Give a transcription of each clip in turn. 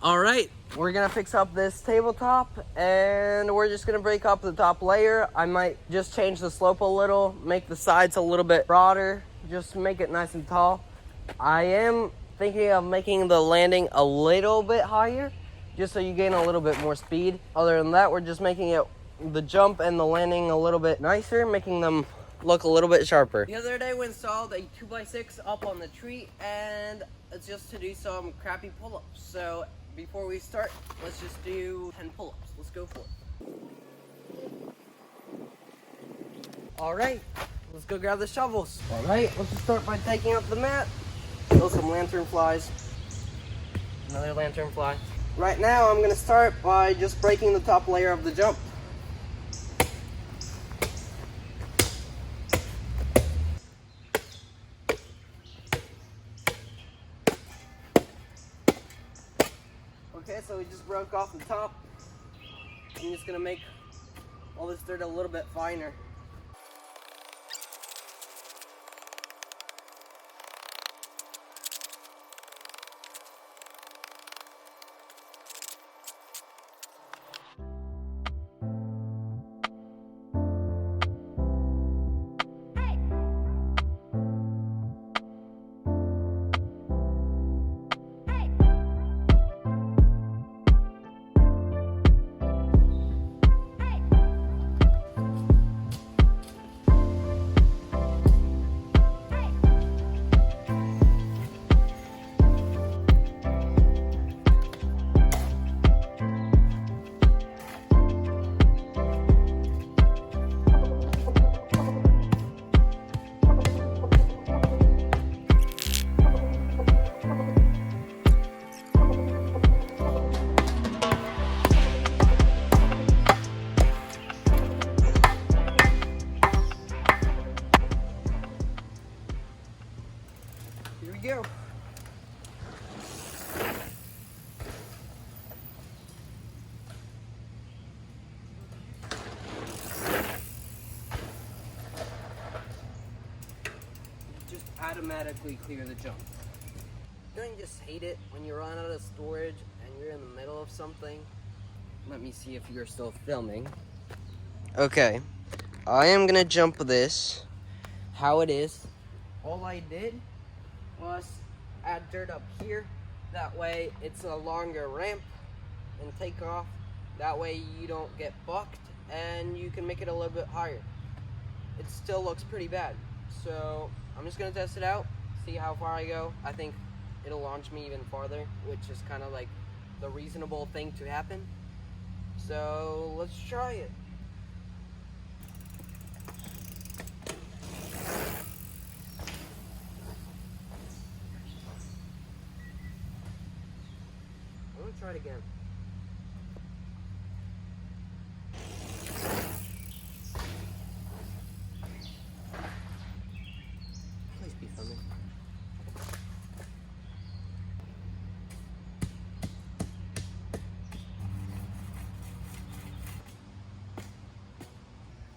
All right, we're gonna fix up this tabletop and we're just gonna break up the top layer. I might just change the slope a little, make the sides a little bit broader, just make it nice and tall. I am thinking of making the landing a little bit higher, just so you gain a little bit more speed. Other than that, we're just making it, the jump and the landing, a little bit nicer, making them look a little bit sharper. The other day we installed a 2x6 up on the tree, and it's just to do some crappy pull-ups. So before we start, let's just do 10 pull-ups. Let's go for it. All right, let's go grab the shovels. All right, let's just start by taking out the mat. Kill some lantern flies. Another lantern fly. Right now, I'm gonna start by just breaking the top layer of the jump. Okay, so we just broke off the top. I'm just gonna make all this dirt a little bit finer. Here we go. Just automatically clear the jump. Don't you just hate it when you run out of storage and you're in the middle of something? Let me see if you're still filming. Okay, I am gonna jump this how it is. All I did was add dirt up here. That way it's a longer ramp and take off. That way you don't get bucked and you can make it a little bit higher. It still looks pretty bad. So I'm just gonna test it out, see how far I go. I think it'll launch me even farther, which is kind of like the reasonable thing to happen. So let's try it. I'm gonna try it again. Please be filming.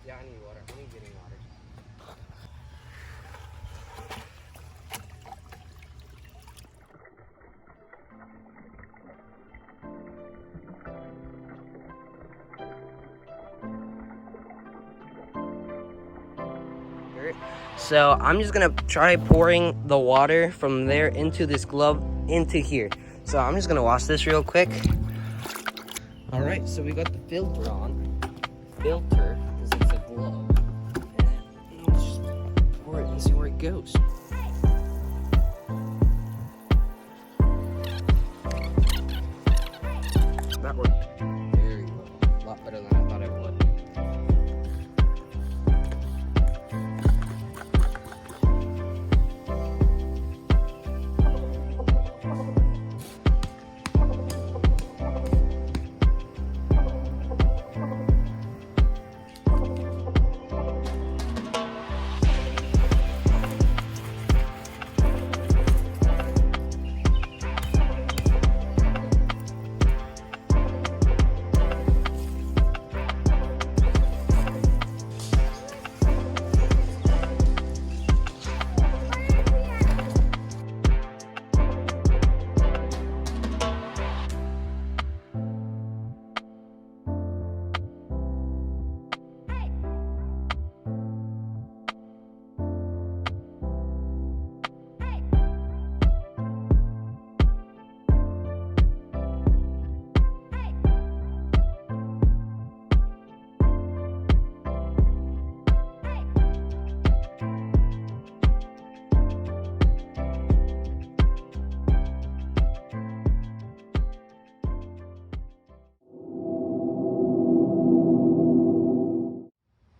Yeah, I need water. I need getting water. So I'm just gonna try pouring the water from there into this glove into here. So I'm just gonna wash this real quick. All right, so we got the filter on. Filter, because it's a glove. And let's just pour it and see where it goes. That worked very well. A lot better than I thought it would.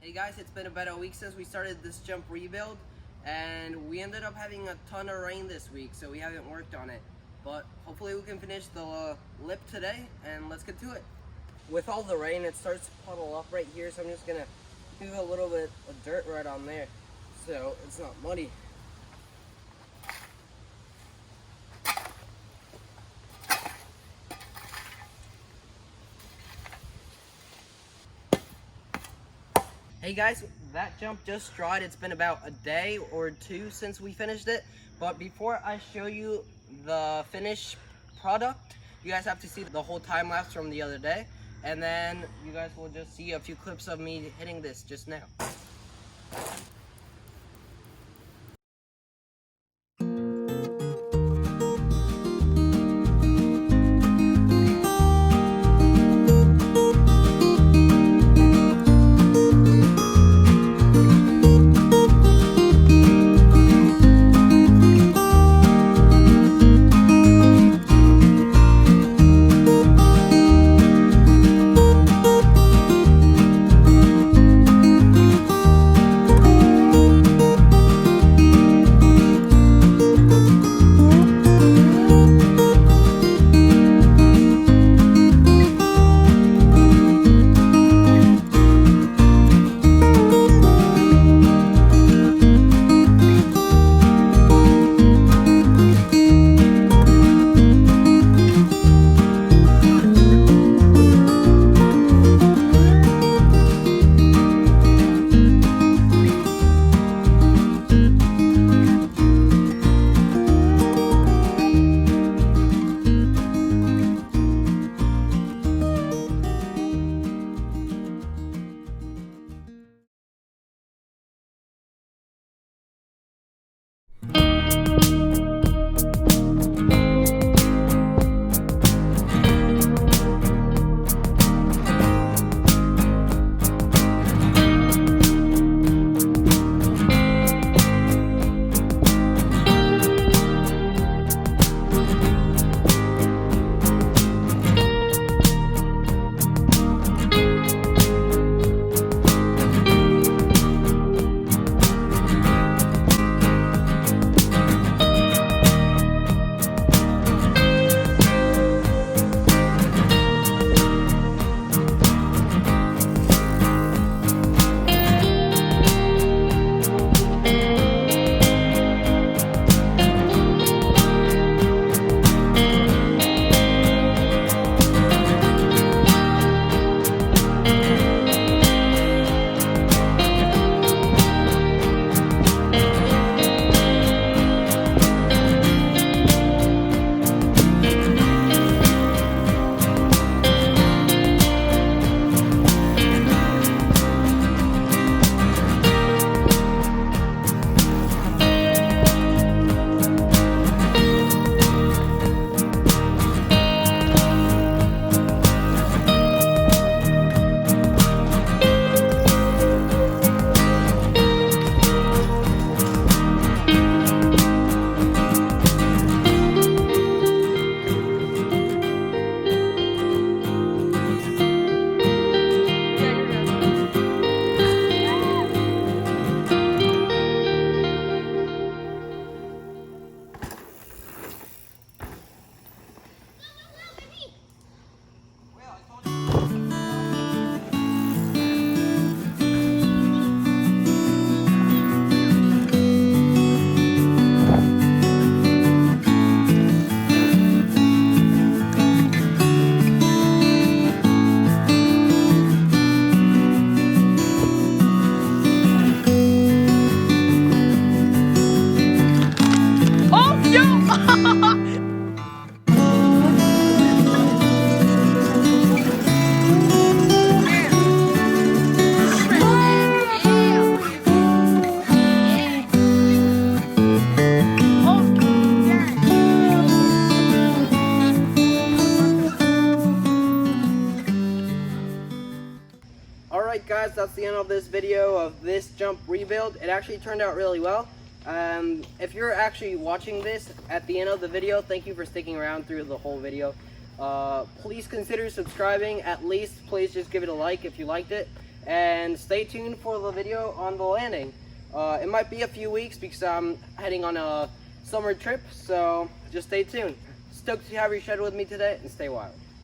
Hey guys, it's been about a week since we started this jump rebuild, and we ended up having a ton of rain this week, so we haven't worked on it. But hopefully we can finish the lip today, and let's get to it. With all the rain, it starts to puddle up right here, so I'm just gonna do a little bit of dirt right on there so it's not muddy. Hey guys, that jump just dried. It's been about a day or two since we finished it. But before I show you the finished product, you guys have to see the whole time lapse from the other day. And then you guys will just see a few clips of me hitting this just now. Alright guys, that's the end of this video of this jump rebuild. It actually turned out really well. If you're actually watching this at the end of the video, thank you for sticking around through the whole video. Please consider subscribing. At least please just give it a like if you liked it. and stay tuned for the video on the landing. It might be a few weeks because I'm heading on a summer trip, so just stay tuned. Stoked to have you scheduled with me today, and stay wild.